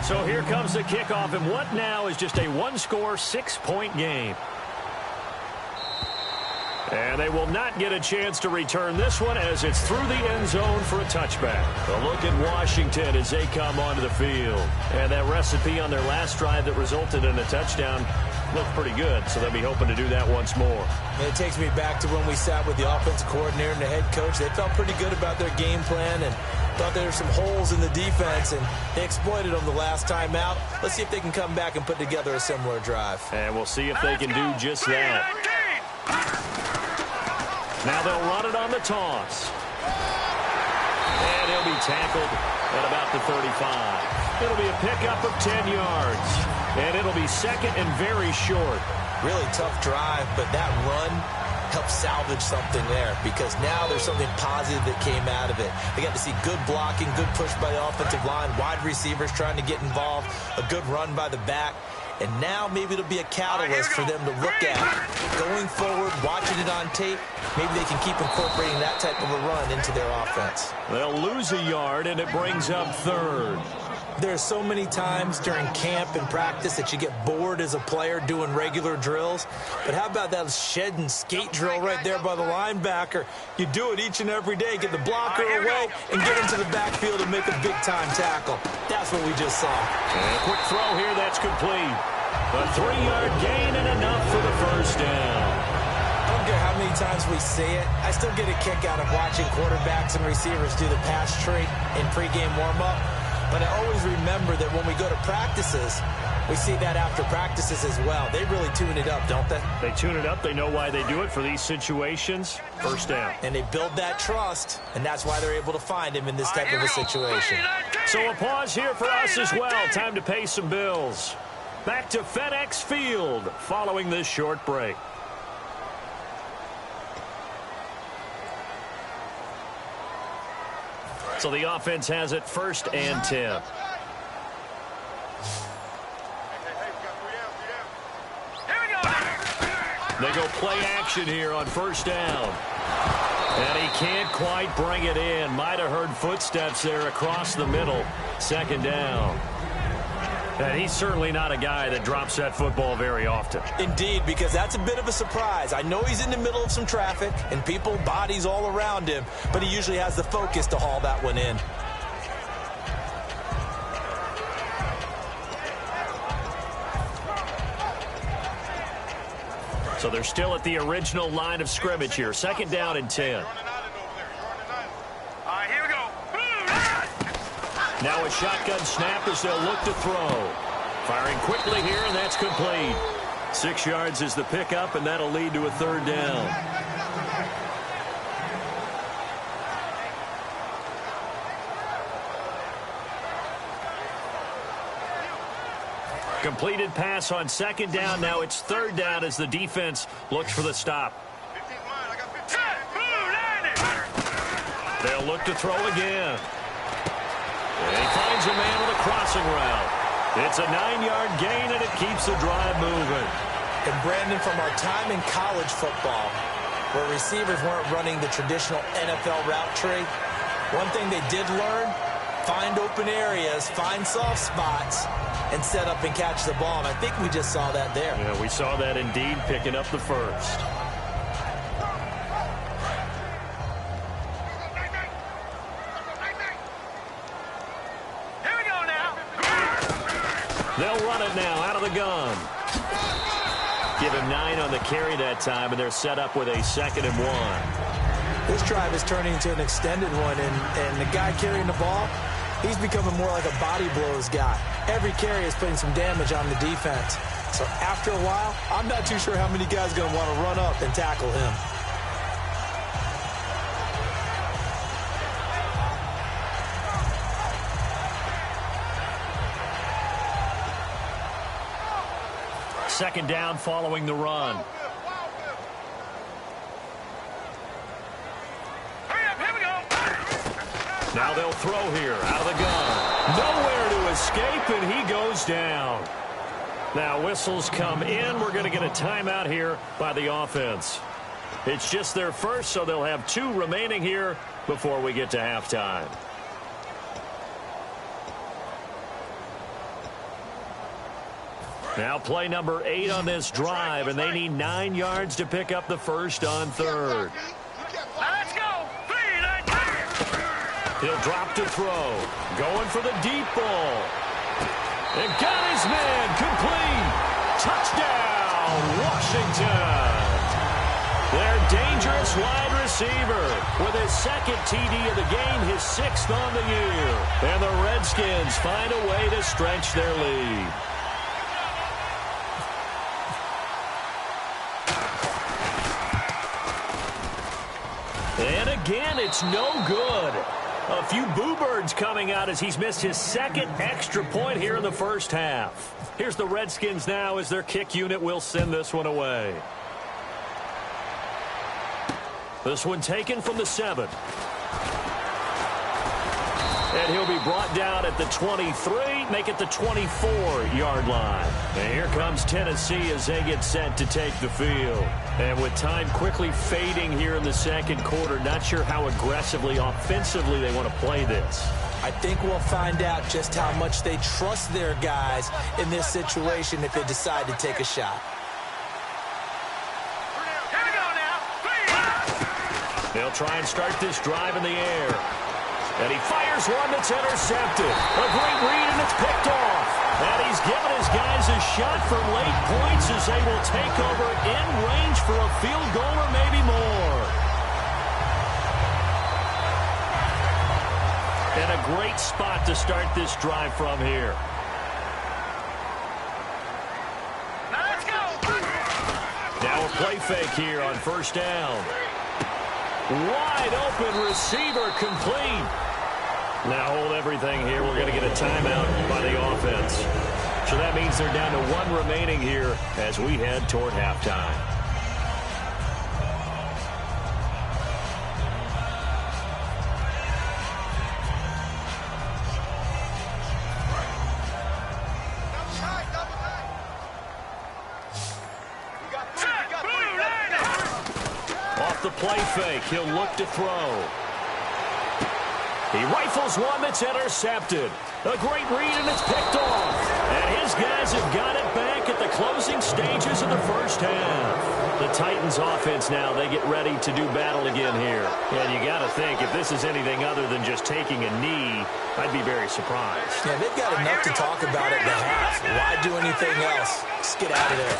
So here comes the kickoff, and what now is just a one-score, 6-point game. And they will not get a chance to return this one as it's through the end zone for a touchback. A look at Washington as they come onto the field. And that recipe on their last drive that resulted in a touchdown looked pretty good, so they'll be hoping to do that once more. And it takes me back to when we sat with the offensive coordinator and the head coach. They felt pretty good about their game plan and thought there were some holes in the defense, and they exploited them the last time out. Let's see if they can come back and put together a similar drive. And we'll see if they can do just that. Now they'll run it on the toss. And he'll be tackled at about the 35. It'll be a pickup of 10 yards. And it'll be second and very short. Really tough drive, but that run helped salvage something there because now there's something positive that came out of it. They got to see good blocking, good push by the offensive line, wide receivers trying to get involved, a good run by the back. And now maybe it'll be a catalyst for them to look at going forward, watching it on tape. Maybe they can keep incorporating that type of a run into their offense. They'll lose a yard, and it brings up third. There's so many times during camp and practice that you get bored as a player doing regular drills. But how about that shed and skate drill right there by the linebacker? You do it each and every day. Get the blocker away and get into the backfield and make a big-time tackle. That's what we just saw. And a quick throw here. That's complete. A 3-yard gain and enough for the first down. I don't care how many times we say it. I still get a kick out of watching quarterbacks and receivers do the pass tree in pregame warm-up. But I always remember that when we go to practices, we see that after practices as well. They really tune it up, don't they? They tune it up. They know why they do it for these situations. First down. And they build that trust, and that's why they're able to find him in this type of a situation. So a pause here for us as well. Time to pay some bills. Back to FedEx Field following this short break. So the offense has it first and 10. They go play action here on first down. And he can't quite bring it in. Might have heard footsteps there across the middle. Second down. And he's certainly not a guy that drops that football very often. Indeed, because that's a bit of a surprise. I know he's in the middle of some traffic and people, bodies all around him, but he usually has the focus to haul that one in. So they're still at the original line of scrimmage here. Second down and 10. Now a shotgun snap as they'll look to throw. Firing quickly here, and that's complete. 6 yards is the pickup, and that'll lead to a third down. Completed pass on second down. Now it's third down as the defense looks for the stop. They'll look to throw again. And he finds a man with a crossing route. It's a 9-yard gain, and it keeps the drive moving. And, Brandon, from our time in college football, where receivers weren't running the traditional NFL route tree, one thing they did learn, find open areas, find soft spots, and set up and catch the ball. And I think we just saw that there. Yeah, we saw that indeed, picking up the first. They'll run it now out of the gun. Give him 9 on the carry that time, and they're set up with a 2nd and 1. This drive is turning into an extended one, and the guy carrying the ball, he's becoming more like a body blows guy. Every carry is putting some damage on the defense. So after a while, I'm not too sure how many guys are going to want to run up and tackle him. Second down following the run. Now they'll throw here out of the gun. Nowhere to escape, and he goes down. Now whistles come in. We're going to get a timeout here by the offense. It's just their first, so they'll have 2 remaining here before we get to halftime. Now play number 8 on this drive, and they need 9 yards to pick up the first on third. Let's go. 3-9. He'll drop to throw. Going for the deep ball. And got his man complete. Touchdown, Washington. Their dangerous wide receiver with his second TD of the game, his 6th on the year. And the Redskins find a way to stretch their lead. And again, it's no good. A few boo birds coming out as he's missed his 2nd extra point here in the first half. Here's the Redskins now as their kick unit will send this one away. This one taken from the 7. And he'll be brought down at the 23, make it the 24-yard line. And here comes Tennessee as they get set to take the field. And with time quickly fading here in the second quarter, not sure how aggressively, offensively they want to play this. I think we'll find out just how much they trust their guys in this situation if they decide to take a shot. They'll try and start this drive in the air. And he fires one that's intercepted. A great read, and it's picked off. And he's given his guys a shot for late points as they will take over in range for a field goal or maybe more. And a great spot to start this drive from here. Let's go. Now a play fake here on first down. Wide open receiver complete. Now hold everything here. We're going to get a timeout by the offense. So that means they're down to 1 remaining here as we head toward halftime. Off the play fake, he'll look to throw. He rifles one that's intercepted. A great read, and it's picked off. And his guys have got it back at the closing stages of the first half. The Titans offense now, they get ready to do battle again here. And you got to think, if this is anything other than just taking a knee, I'd be very surprised. Yeah, they've got enough to talk about at the half. Why do anything else? Just get out of there.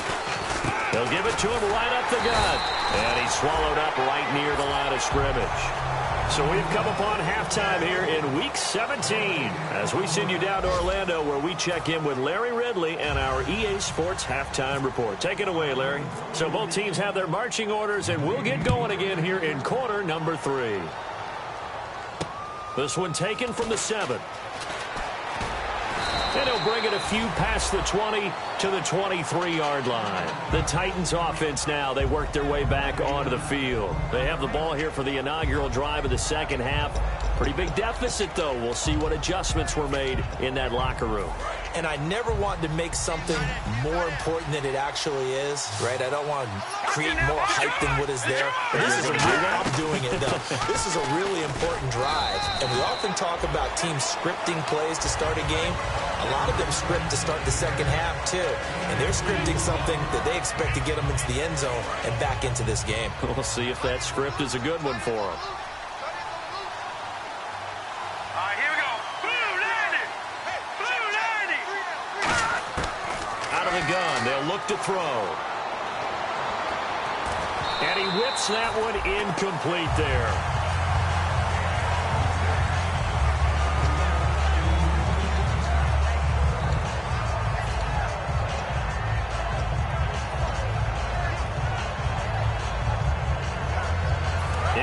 They'll give it to him right up the gut. And he's swallowed up right near the line of scrimmage. So we've come upon halftime here in Week 17 as we send you down to Orlando where we check in with Larry Ridley and our EA Sports Halftime Report. Take it away, Larry. So both teams have their marching orders, and we'll get going again here in quarter number 3. This one taken from the 7. And he'll bring it a few past the 20 to the 23-yard line. The Titans offense now, they work their way back onto the field. They have the ball here for the inaugural drive of the second half. Pretty big deficit, though. We'll see what adjustments were made in that locker room. And I never want to make something more important than it actually is, right? I don't want to create more hype than what is there. But this is a real, I'm doing it, though. This is a really important drive. And we often talk about teams scripting plays to start a game. A lot of them script to start the second half, too. And they're scripting something that they expect to get them into the end zone and back into this game. We'll see if that script is a good one for them. Gun. They'll look to throw. And he whips that one incomplete there.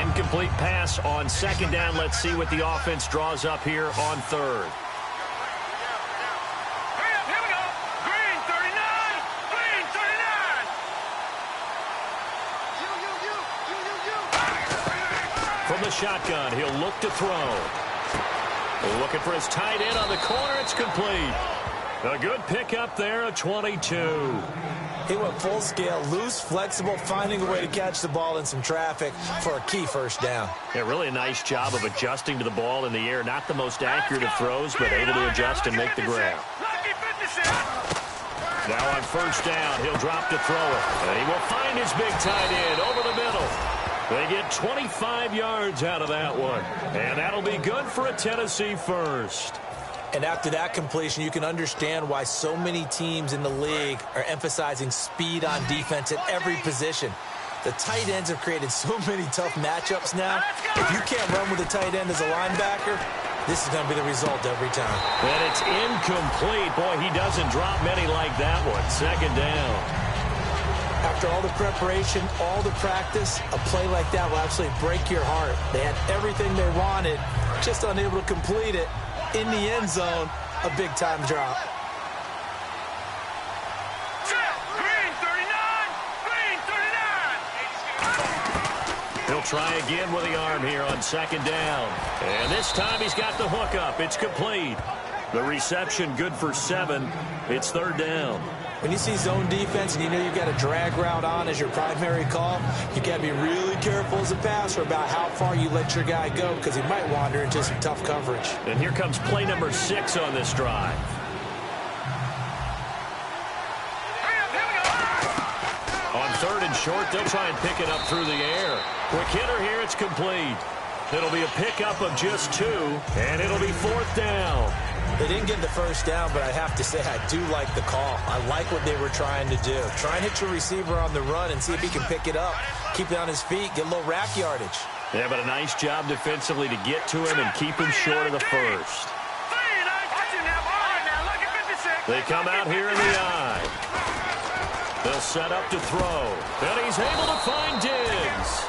Incomplete pass on second down. Let's see what the offense draws up here on third. From the shotgun, he'll look to throw. Looking for his tight end on the corner. It's complete. A good pickup there, a 22. He went full scale, loose, flexible, finding a way to catch the ball in some traffic for a key first down. Yeah, really a nice job of adjusting to the ball in the air. Not the most accurate of throws, but able to adjust and make the grab. Now on first down, he'll drop to throw it. And he will find his big tight end over the middle. They get 25 yards out of that one. And that'll be good for a Tennessee first. And after that completion, you can understand why so many teams in the league are emphasizing speed on defense at every position. The tight ends have created so many tough matchups now. If you can't run with a tight end as a linebacker, this is going to be the result every time. And it's incomplete. Boy, he doesn't drop many like that one. Second down. After all the preparation, all the practice, a play like that will absolutely break your heart. They had everything they wanted, just unable to complete it. In the end zone, a big-time drop. Green 39! Green 39! He'll try again with the arm here on second down. And this time he's got the hook up. It's complete. The reception good for 7. It's third down. When you see zone defense and you know you've got a drag route on as your primary call, you got to be really careful as a passer about how far you let your guy go because he might wander into some tough coverage. And here comes play number 6 on this drive. On third and short, they'll try and pick it up through the air. Quick hitter here, it's complete. It'll be a pickup of just 2, and it'll be fourth down. They didn't get the first down, but I have to say I do like the call. I like what they were trying to do. Try and hit your receiver on the run and see if he can pick it up. Keep it on his feet, get a little rack yardage. Yeah, but a nice job defensively to get to him and keep him short of the first. They come out here in the eye. They'll set up to throw. And he's able to find Diggs.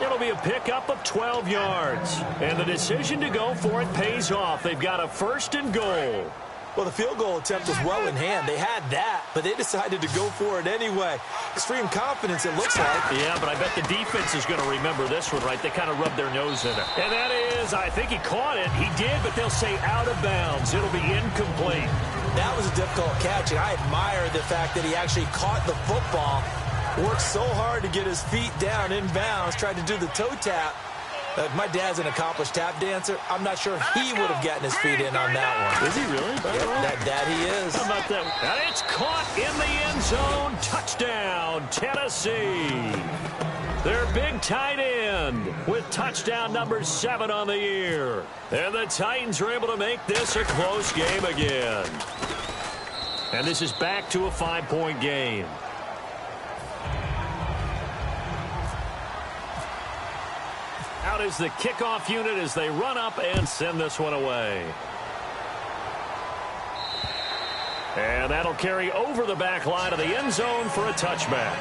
It'll be a pickup of 12 yards. And the decision to go for it pays off. They've got a first and goal. Well, the field goal attempt was well in hand. They had that, but they decided to go for it anyway. Extreme confidence, it looks like. Yeah, but I bet the defense is going to remember this one, right? They kind of rubbed their nose in it. And that is, I think he caught it. He did, but they'll say out of bounds. It'll be incomplete. That was a difficult catch, and I admire the fact that he actually caught the football. Worked so hard to get his feet down in bounds, tried to do the toe tap. My dad's an accomplished tap dancer. I'm not sure he would have gotten his feet in on that one. Is he really? Yep, that he is. How about that? And it's caught in the end zone. Touchdown, Tennessee. Their big tight end with touchdown number 7 on the year. And the Titans are able to make this a close game again. And this is back to a 5-point game. Out is the kickoff unit as they run up and send this one away. And that'll carry over the back line of the end zone for a touchback.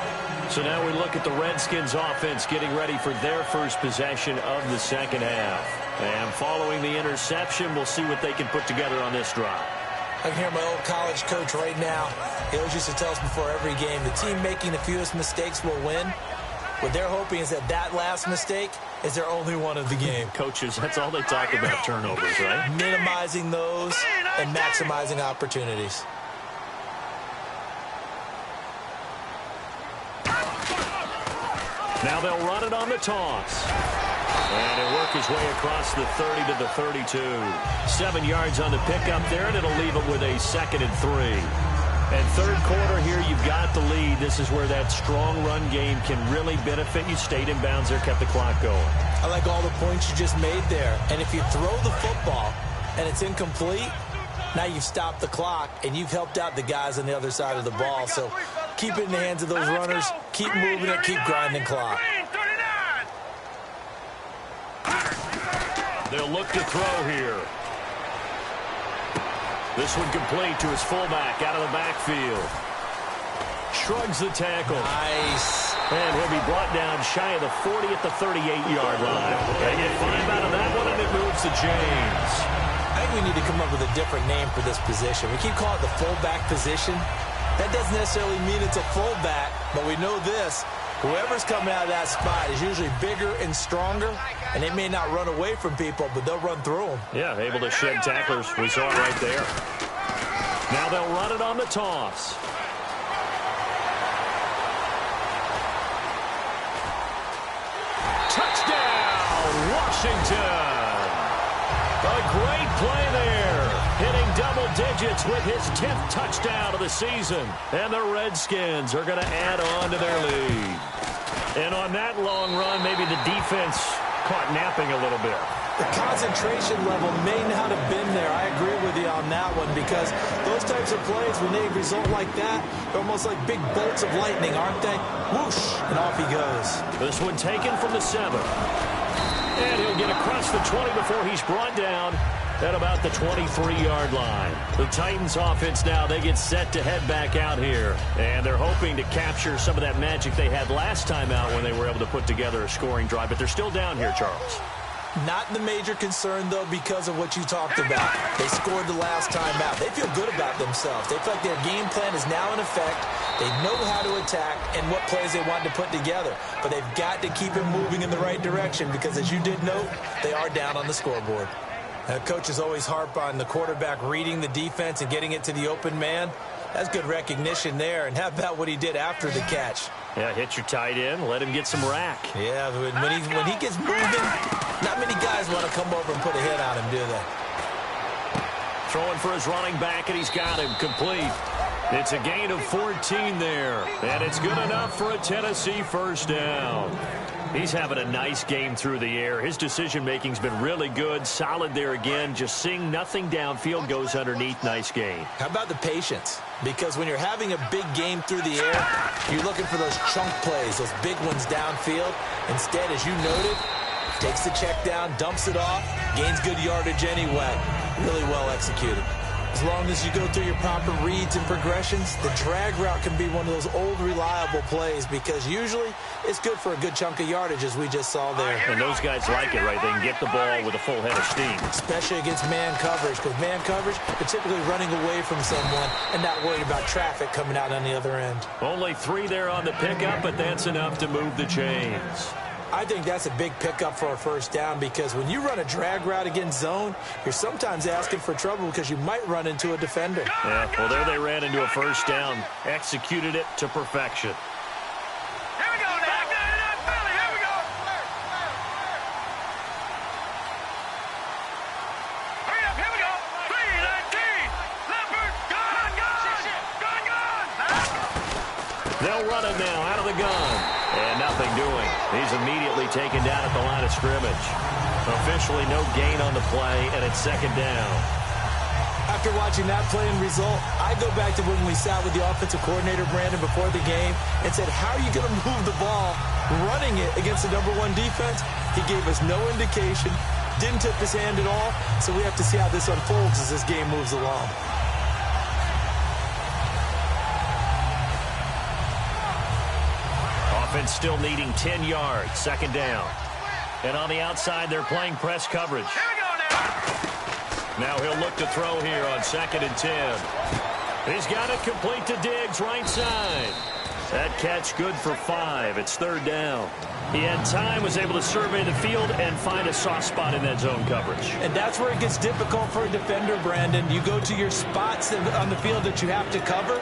So now we look at the Redskins offense getting ready for their first possession of the second half. And following the interception, we'll see what they can put together on this drive. I can hear my old college coach right now. He always used to tell us before every game, the team making the fewest mistakes will win. What they're hoping is that last mistake is their only one of the game. Coaches, that's all they talk about, turnovers, right? Minimizing those and maximizing opportunities. Now they'll run it on the toss. And he'll work his way across the 30 to the 32. 7 yards on the pickup there, and it'll leave it with a 2nd and 3. And third quarter here, you've got the lead. This is where that strong run game can really benefit you. Stayed in bounds there, kept the clock going. I like all the points you just made there. And if you throw the football and it's incomplete, now you've stopped the clock and you've helped out the guys on the other side of the ball. So keep it in the hands of those runners. Keep moving it. Keep grinding clock. They'll look to throw here. This one complete to his fullback out of the backfield. Shrugs the tackle. Nice. And he'll be brought down shy of the 40 at the 38-yard line. They get 5 out of that one, and it moves to James. I think we need to come up with a different name for this position. We keep calling it the fullback position. That doesn't necessarily mean it's a fullback, but we know this. Whoever's coming out of that spot is usually bigger and stronger, and they may not run away from people, but they'll run through them. Yeah, able to shed tacklers. We saw it right there. Now they'll run it on the toss. Touchdown, Washington. A great play there. Hitting double digits with his 10th touchdown of the season. And the Redskins are going to add on to their lead. And on that long run, maybe the defense caught napping a little bit. The concentration level may not have been there. I agree with you on that one, because those types of plays, when they result like that, they're almost like big bolts of lightning, aren't they? Whoosh, and off he goes. This one taken from the 7. And he'll get across the 20 before he's brought down at about the 23-yard line. The Titans offense now, they get set to head back out here. And they're hoping to capture some of that magic they had last time out when they were able to put together a scoring drive. But they're still down here, Charles. Not the major concern, though, because of what you talked about. They scored the last time out. They feel good about themselves. They feel like their game plan is now in effect. They know how to attack and what plays they want to put together. But they've got to keep it moving in the right direction because, as you did note, they are down on the scoreboard. Coaches always harp on the quarterback reading the defense and getting it to the open man. That's good recognition there. And how about what he did after the catch? Yeah, hit your tight end, let him get some rack. Yeah, when he gets moving, not many guys want to come over and put a hit on him, do they? Throwing for his running back, and he's got him complete. It's a gain of 14 there, and it's good enough for a Tennessee first down. He's having a nice game through the air. His decision-making's been really good, solid there again. Just seeing nothing downfield, goes underneath. Nice game. How about the patience? Because when you're having a big game through the air, you're looking for those chunk plays, those big ones downfield. Instead, as you noted, takes the check down, dumps it off, gains good yardage anyway. Really well executed. As long as you go through your proper reads and progressions, the drag route can be one of those old reliable plays because usually it's good for a good chunk of yardage, as we just saw there. And those guys like it, right? They can get the ball with a full head of steam. Especially against man coverage, because man coverage, they're typically running away from someone and not worried about traffic coming out on the other end. Only 3 there on the pickup, but that's enough to move the chains. I think that's a big pickup for a first down because when you run a drag route against zone, you're sometimes asking for trouble because you might run into a defender. Yeah, well, there they ran into a first down, executed it to perfection. Here we go now. Philly, here we go. Hurry up, here we go. 3-19. Leopard, gun. They'll run it now out of the gun. And nothing doing. He's immediately taken down at the line of scrimmage. Officially no gain on the play, and it's second down. After watching that play and result, I go back to when we sat with the offensive coordinator, Brandon, before the game and said, how are you going to move the ball running it against the #1 defense? He gave us no indication, didn't tip his hand at all, so we have to see how this unfolds as this game moves along. Offense still needing 10 yards, second down. And on the outside, they're playing press coverage. Here we go now. Now he'll look to throw here on 2nd and 10. He's got it complete to Diggs, right side. That catch good for 5. It's 3rd down. He had time, was able to survey the field and find a soft spot in that zone coverage. And that's where it gets difficult for a defender, Brandon. You go to your spots on the field that you have to cover,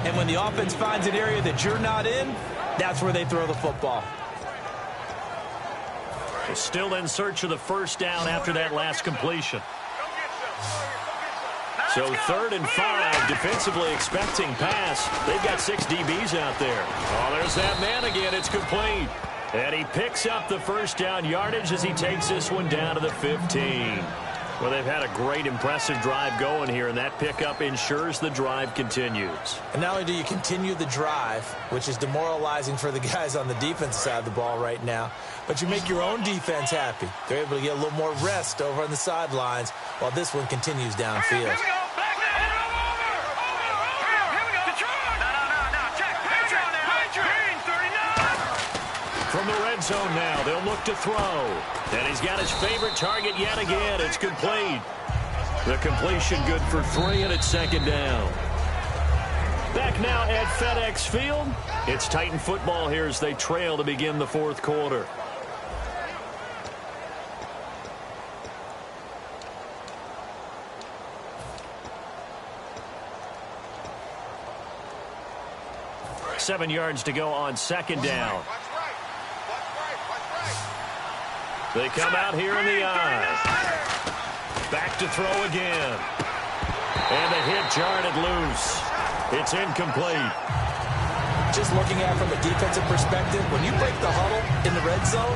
and when the offense finds an area that you're not in, that's where they throw the football. Still in search of the first down after that last completion. So 3rd and 5, defensively expecting pass. They've got 6 DBs out there. Oh, there's that man again. It's complete. And he picks up the first down yardage as he takes this one down to the 15. Well, they've had a great, impressive drive going here, and that pickup ensures the drive continues. And not only do you continue the drive, which is demoralizing for the guys on the defensive side of the ball right now, but you make your own defense happy. They're able to get a little more rest over on the sidelines while this one continues downfield. Here we go. Back there. Over. Here we go. Detroit. No. Check. Green, 39. From the red zone now, they'll look to throw. And he's got his favorite target yet again. It's complete. The completion good for 3, and it's 2nd down. Back now at FedEx Field. It's Titan football here as they trail to begin the 4th quarter. Seven yards to go on 2nd down. They come out here in the eye. Back to throw again. And the hit jarred it loose. It's incomplete. Just looking at it from a defensive perspective, when you break the huddle in the red zone,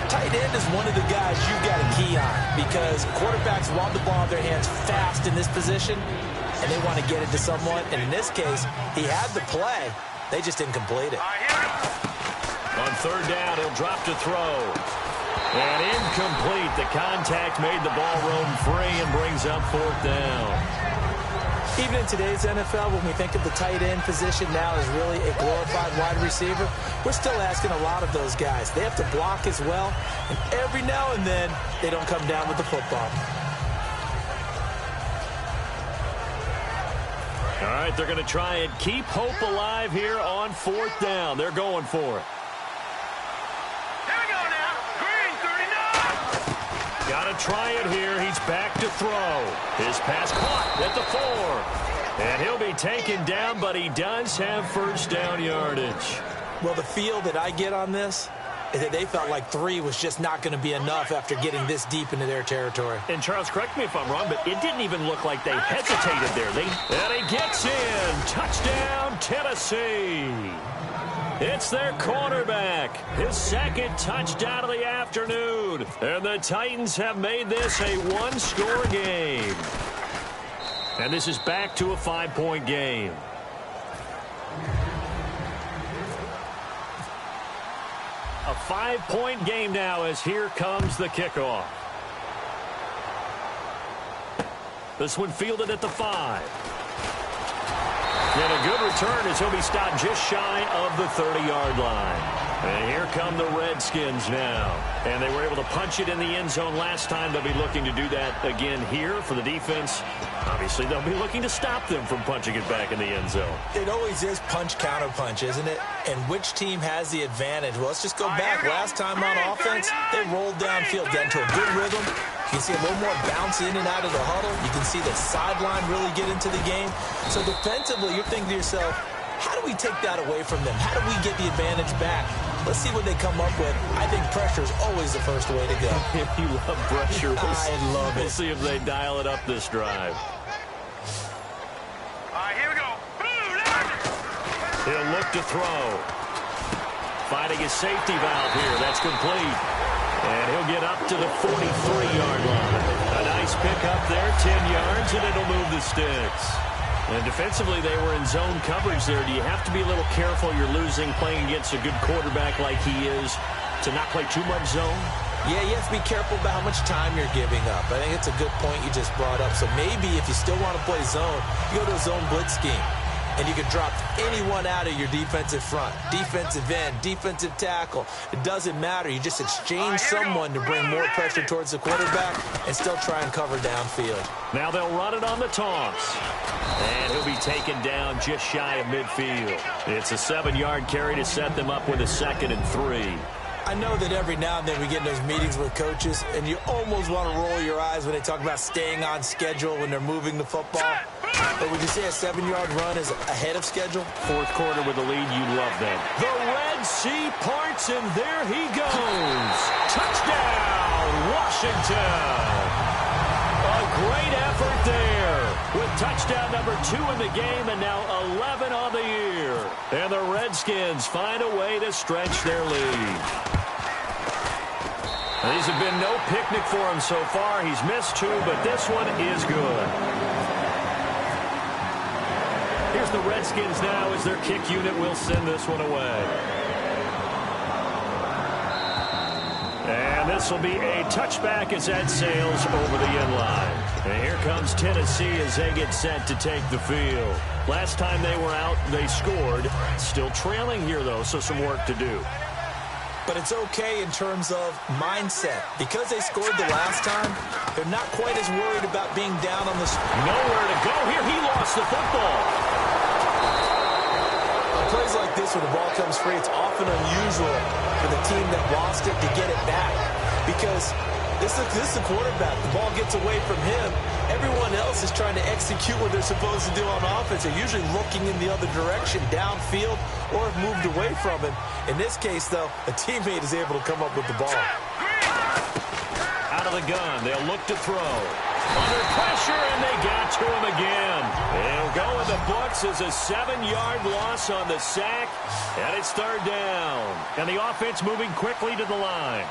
tight end is one of the guys you've got a key on because quarterbacks want the ball in their hands fast in this position, and they want to get it to someone. And in this case, he had the play. They just didn't complete it. On third down, he'll drop to throw. And incomplete. The contact made the ball roam free and brings up fourth down. Even in today's NFL, when we think of the tight end position now as really a glorified wide receiver, we're still asking a lot of those guys. They have to block as well, and every now and then, they don't come down with the football. All right, they're going to try and keep hope alive here on fourth down. They're going for it. Here we go now. Green, 39. Got to try it here. He's back to throw. His pass caught at the 4. And he'll be taken down, but he does have first down yardage. Well, the feel that I get on this is that they felt like 3 was just not going to be enough after getting this deep into their territory. And, Charles, correct me if I'm wrong, but it didn't even look like they hesitated there. And he gets in. Touchdown, Tennessee. It's their quarterback. His second touchdown of the afternoon. And the Titans have made this a one-score game. And this is back to a 5-point game. A 5-point game now as here comes the kickoff. This one fielded at the 5. And a good return as he'll be stopped just shy of the 30-yard line. And here come the Redskins now. And they were able to punch it in the end zone last time. They'll be looking to do that again here for the defense. Obviously, they'll be looking to stop them from punching it back in the end zone. It always is punch-counter-punch, isn't it? And which team has the advantage? Well, let's just go back. Last time on offense, they rolled downfield, got into a good rhythm. You can see a little more bounce in and out of the huddle. You can see the sideline really get into the game. So defensively, you're thinking to yourself, how do we take that away from them? How do we get the advantage back? Let's see what they come up with. I think pressure is always the first way to go. If you love pressure, I love it. We'll see if they dial it up this drive. All right, here we go. He'll look to throw. Finding his safety valve here. That's complete. And he'll get up to the 43-yard line. A nice pickup there, 10 yards, and it'll move the sticks. And defensively, they were in zone coverage there. Do you have to be a little careful? You're losing playing against a good quarterback like he is to not play too much zone? Yeah, you have to be careful about how much time you're giving up. I think it's a good point you just brought up. So maybe if you still want to play zone, you go to a zone blitz scheme. And you can drop anyone out of your defensive front, defensive end, defensive tackle. It doesn't matter. You just exchange someone to bring more pressure towards the quarterback and still try and cover downfield. Now they'll run it on the toss. And he'll be taken down just shy of midfield. It's a 7-yard carry to set them up with a 2nd and 3. I know that every now and then we get in those meetings with coaches, and you almost want to roll your eyes when they talk about staying on schedule when they're moving the football. But would you say a 7-yard run is ahead of schedule? Fourth quarter with the lead, you love that. The Red Sea parts, and there he goes. Touchdown, Washington. A great effort there with touchdown number 2 in the game and now 11 on the year. And the Redskins find a way to stretch their lead. These have been no picnic for him so far. He's missed 2, but this one is good. Here's the Redskins now as their kick unit will send this one away. And this will be a touchback as that sails over the end line. And here comes Tennessee as they get set to take the field. Last time they were out, they scored. Still trailing here, though, so some work to do. But it's okay in terms of mindset. Because they scored the last time, they're not quite as worried about being down on the... Nowhere to go here. He lost the football. On plays like this, when the ball comes free, it's often unusual for the team that lost it to get it back. Because this is the quarterback. The ball gets away from him. Everyone else is trying to execute what they're supposed to do on offense. They're usually looking in the other direction, downfield, or have moved away from him. In this case, though, a teammate is able to come up with the ball. Out of the gun, they'll look to throw. Under pressure, and they got to him again. forces a 7-yard loss on the sack, and it's third down. And the offense moving quickly to the line.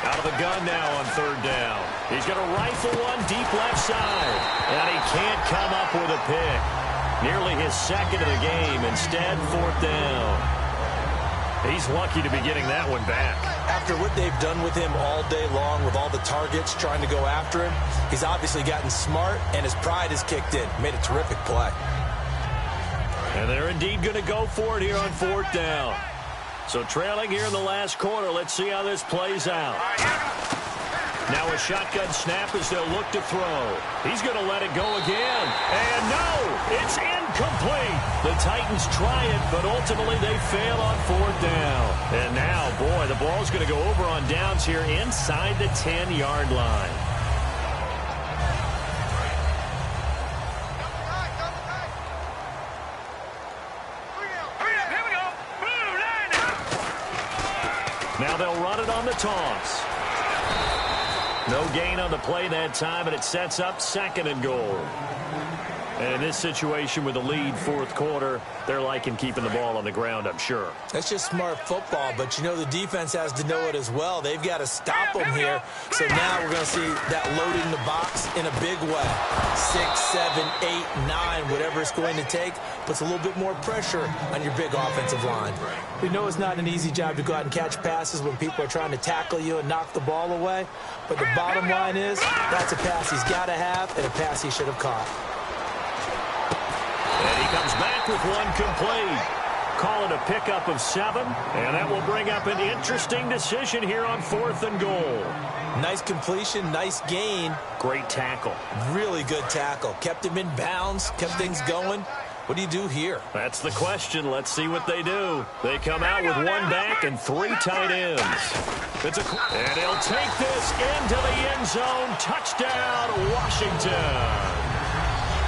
Out of the gun now on third down. He's going to rifle one deep left side, and he can't come up with a pick. Nearly his second of the game. Instead, fourth down. He's lucky to be getting that one back. After what they've done with him all day long with all the targets trying to go after him, he's obviously gotten smart, and his pride has kicked in. Made a terrific play. And they're indeed going to go for it here on fourth down. So trailing here in the last quarter, let's see how this plays out. Now a shotgun snap as they'll look to throw. He's going to let it go again. And no, it's incomplete. The Titans try it, but ultimately they fail on fourth down. And now, boy, the ball's going to go over on downs here inside the 10-yard line. Now they'll run it on the toss. No gain on the play that time, and it sets up second and goal. And in this situation with the lead fourth quarter, they're liking keeping the ball on the ground, I'm sure. That's just smart football, but you know the defense has to know it as well. They've got to stop them here. So now we're going to see that loading the box in a big way. 6, 7, 8, 9, whatever it's going to take, puts a little bit more pressure on your big offensive line. We know it's not an easy job to go out and catch passes when people are trying to tackle you and knock the ball away, but the bottom line is that's a pass he's got to have and a pass he should have caught. And he comes back with one complete. Call it a pickup of 7, and that will bring up an interesting decision here on fourth and goal. Nice completion, nice gain. Great tackle. Really good tackle. Kept him in bounds, kept things going. What do you do here? That's the question. Let's see what they do. They come out with one back and 3 tight ends. And he'll take this into the end zone. Touchdown, Washington.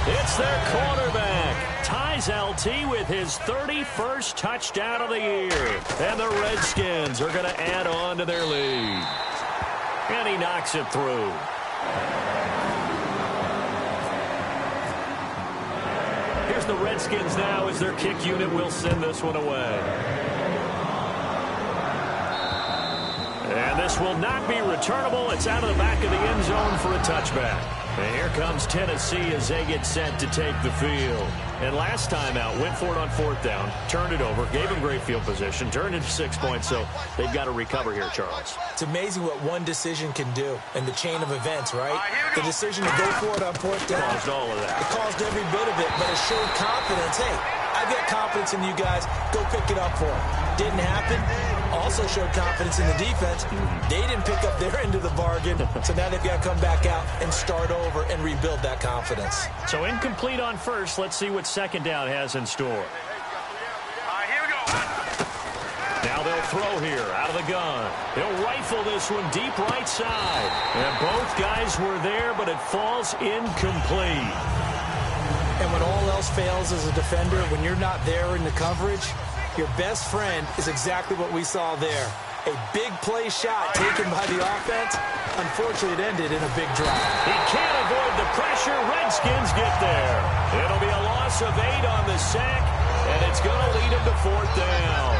It's their quarterback. Ties LT with his 31st touchdown of the year. And the Redskins are going to add on to their lead. And he knocks it through. Here's the Redskins now as their kick unit will send this one away. And this will not be returnable. It's out of the back of the end zone for a touchback. And here comes Tennessee as they get set to take the field. And last time out, went for it on fourth down, turned it over, gave him great field position, turned into 6 points, so they've got to recover here, Charles. It's amazing what one decision can do in the chain of events, right? The decision to go for it on fourth down. Caused all of that. It caused every bit of it, but it showed confidence. Hey, I've got confidence in you guys. Go pick it up for them. Didn't happen. Also showed confidence in the defense. They didn't pick up their end of the bargain, so now they've got to come back out and start over and rebuild that confidence. So incomplete on first. Let's see what second down has in store. Here we go. Now they'll throw here out of the gun. He'll rifle this one deep right side. And both guys were there, but it falls incomplete. And when all else fails as a defender, when you're not there in the coverage, your best friend is exactly what we saw there. A big play shot taken by the offense. Unfortunately, it ended in a big drop. He can't avoid the pressure. Redskins get there. It'll be a loss of 8 on the sack, and it's going to lead him to fourth down.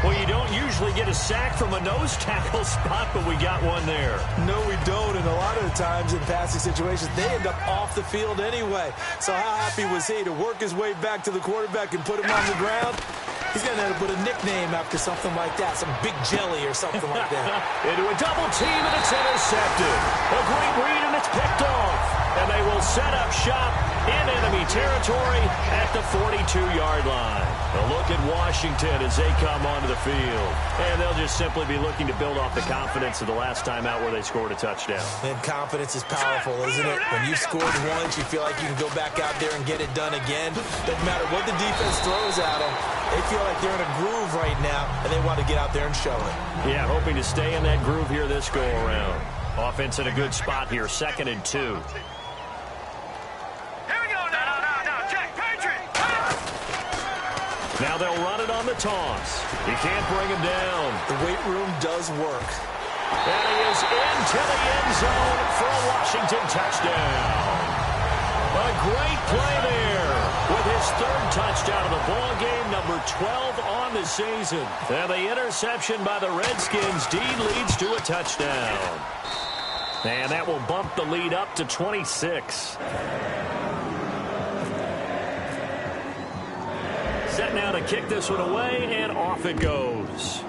Well, you don't usually get a sack from a nose tackle spot, but we got one there. No, we don't, and a lot of the times in passing situations, they end up off the field anyway. So how happy was he to work his way back to the quarterback and put him on the ground? He's going to have to put a nickname after something like that, some big jelly or something like that. Into a double team, and it's intercepted. A great read, and it's picked off. And they will set up shop in enemy territory at the 42-yard line. A look at Washington as they come onto the field. And they'll just simply be looking to build off the confidence of the last time out where they scored a touchdown. And confidence is powerful, isn't it? When you scored once, you feel like you can go back out there and get it done again. Doesn't matter what the defense throws at them. They feel like they're in a groove right now, and they want to get out there and show it. Yeah, hoping to stay in that groove here this go-around. Offense in a good spot here, 2nd and 2. Here we go. No. Check. Patriot. Now they'll run it on the toss. He can't bring him down. The weight room does work. And he is into the end zone for a Washington touchdown. A great play there. third touchdown of the ball game, number 12 on the season. And the interception by the Redskins. Dean leads to a touchdown. And that will bump the lead up to 26. Set now to kick this one away, and off it goes.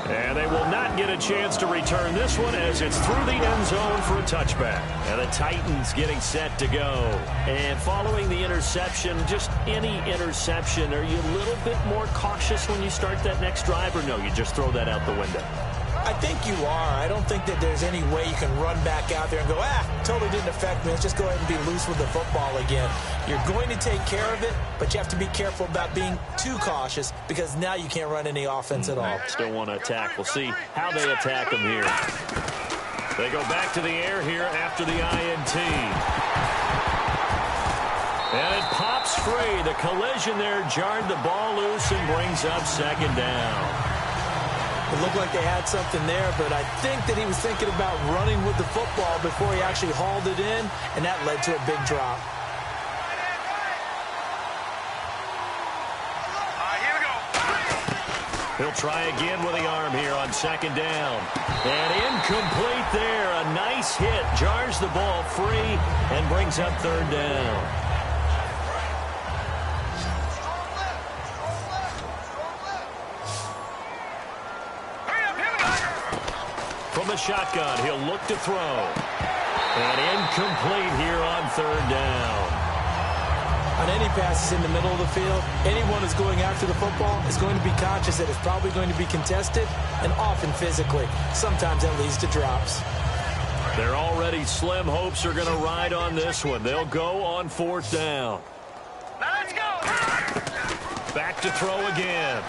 And they will not get a chance to return this one as it's through the end zone for a touchback. And the Titans getting set to go. And following the interception, just any interception, are you a little bit more cautious when you start that next drive, or no, you just throw that out the window? I think you are. I don't think that there's any way you can run back out there and go, totally didn't affect me. Let's just go ahead and be loose with the football again. You're going to take care of it, but you have to be careful about being too cautious because now you can't run any offense at all. Still want to attack. We'll see how they attack them here. They go back to the air here after the INT. And it pops free. The collision there jarred the ball loose and brings up second down. It looked like they had something there, but I think that he was thinking about running with the football before he actually hauled it in, and that led to a big drop. Here we go. He'll try again with the arm here on second down. And incomplete there. A nice hit. Jars the ball free and brings up third down. From the shotgun, he'll look to throw. And incomplete here on third down. On any passes in the middle of the field, anyone who's going after the football is going to be conscious that it's probably going to be contested and often physically. Sometimes that leads to drops. Their already slim hopes are going to ride on this one. They'll go on fourth down. Now let's go. Back to throw again.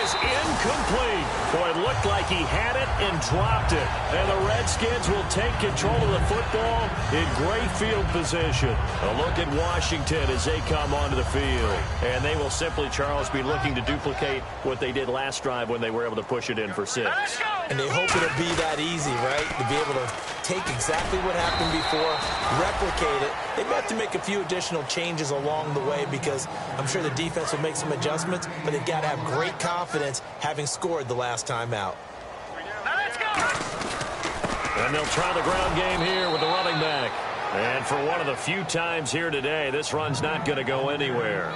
Incomplete. Boy, it looked like he had it and dropped it. And the Redskins will take control of the football in great field position. A look at Washington as they come onto the field. And they will simply, Charles, be looking to duplicate what they did last drive when they were able to push it in for 6. And they hope it'll be that easy, right? To be able to take exactly what happened before, replicate it. They may have to make a few additional changes along the way because I'm sure the defense will make some adjustments, but they've got to have great confidence having scored the last time out. Now let's go. And they'll try the ground game here with the running back. And for one of the few times here today, this run's not going to go anywhere.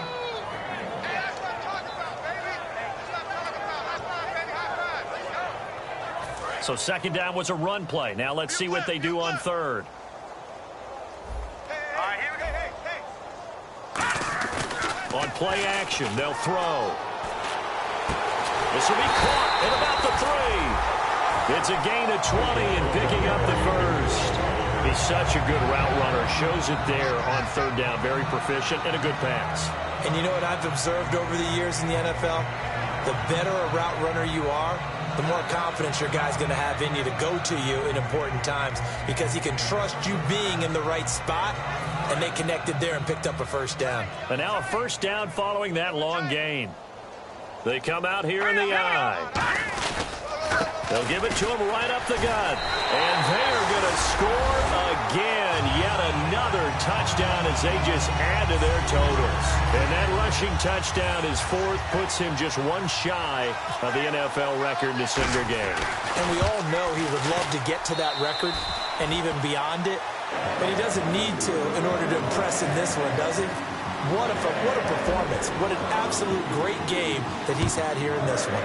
So second down was a run play. Now let's see what they do on third. All right, here we go. On play action, they'll throw. This will be caught at about the 3. It's a gain of 20 and picking up the first. He's such a good route runner. Shows it there on third down. Very proficient and a good pass. And you know what I've observed over the years in the NFL? The better a route runner you are, the more confidence your guy's going to have in you to go to you in important times because he can trust you being in the right spot, and they connected there and picked up a first down. And now a first down following that long gain. They come out here in the eye. They'll give it to him right up the gut. And they are going to score again. Yet another touchdown as they just add to their totals. And that rushing touchdown, his 4th, puts him just one shy of the NFL record in a single game. And we all know he would love to get to that record and even beyond it. But he doesn't need to in order to impress in this one, does he? What a performance. What an absolute great game that he's had here in this one.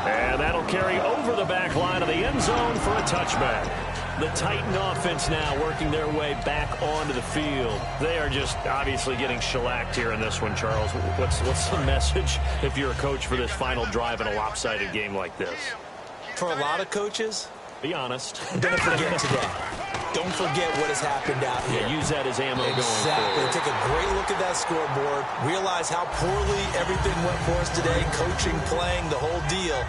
And that'll carry over the back line of the end zone for a touchback. The Titan offense now working their way back onto the field. They are just obviously getting shellacked here in this one, Charles. What's the message if you're a coach for this final drive in a lopsided game like this? For a lot of coaches, be honest. Don't forget today. Don't forget what has happened out here. Yeah, use that as ammo going forward. Exactly. Take a great look at that scoreboard. Realize how poorly everything went for us today. Coaching, playing, the whole deal.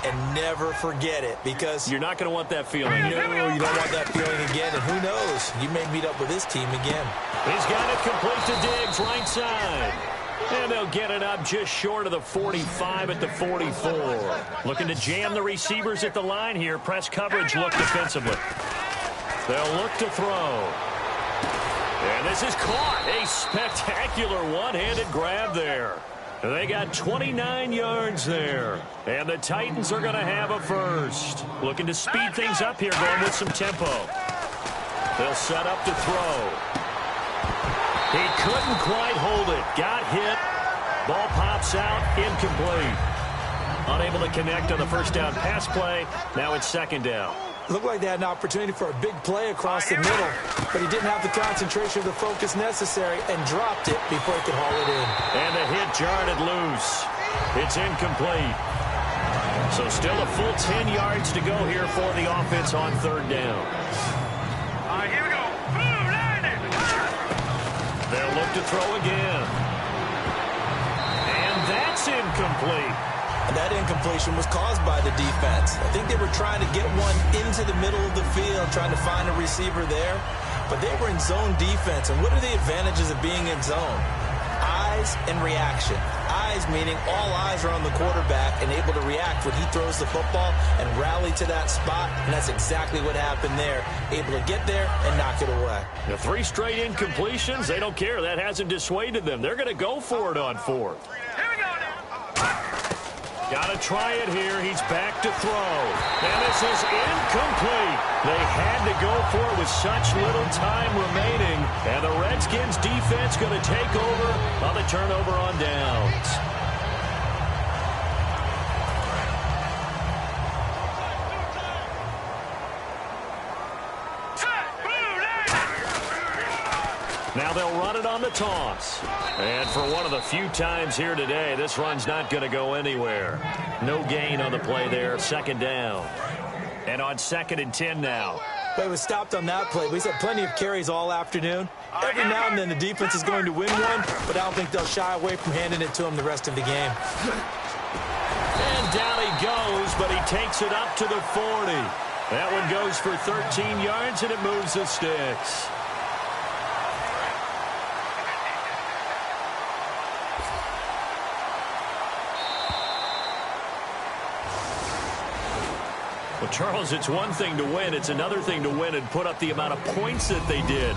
And never forget it because you're not going to want that feeling. No, you don't want that feeling again. And who knows? You may meet up with this team again. He's got it complete to Diggs, right side. And they'll get it up just short of the 45 at the 44. Looking to jam the receivers at the line here. Press coverage look defensively. They'll look to throw. And this is caught. A spectacular one-handed grab there. They got 29 yards there. And the Titans are going to have a first. Looking to speed things up here, going with some tempo. They'll set up to throw. He couldn't quite hold it. Got hit. Ball pops out. Incomplete. Unable to connect on the first down pass play. Now it's second down. Looked like they had an opportunity for a big play across the middle, but he didn't have the concentration or the focus necessary and dropped it before he could haul it in. And the hit jarred it loose. It's incomplete. So still a full 10 yards to go here for the offense on third down. All right, here we go. Boom, landed. They'll look to throw again. And that's incomplete. And that incompletion was caused by the defense. I think they were trying to get one into the middle of the field, trying to find a receiver there. But they were in zone defense. And what are the advantages of being in zone? Eyes and reaction. Eyes meaning all eyes are on the quarterback and able to react when he throws the football and rally to that spot. And that's exactly what happened there. Able to get there and knock it away. The 3 straight incompletions, they don't care. That hasn't dissuaded them. They're going to go for it on fourth. Here we go now. Got to try it here. He's back to throw. And this is incomplete. They had to go for it with such little time remaining. And the Redskins defense going to take over on the turnover on downs. Now they'll run it on the toss. And for one of the few times here today, this run's not going to go anywhere. No gain on the play there. Second down. And on 2nd and 10 now. But it was stopped on that play. We've had plenty of carries all afternoon. Every now and then the defense is going to win one, but I don't think they'll shy away from handing it to him the rest of the game. And down he goes, but he takes it up to the 40. That one goes for 13 yards, and it moves the sticks. Well, Charles, it's one thing to win. It's another thing to win and put up the amount of points that they did.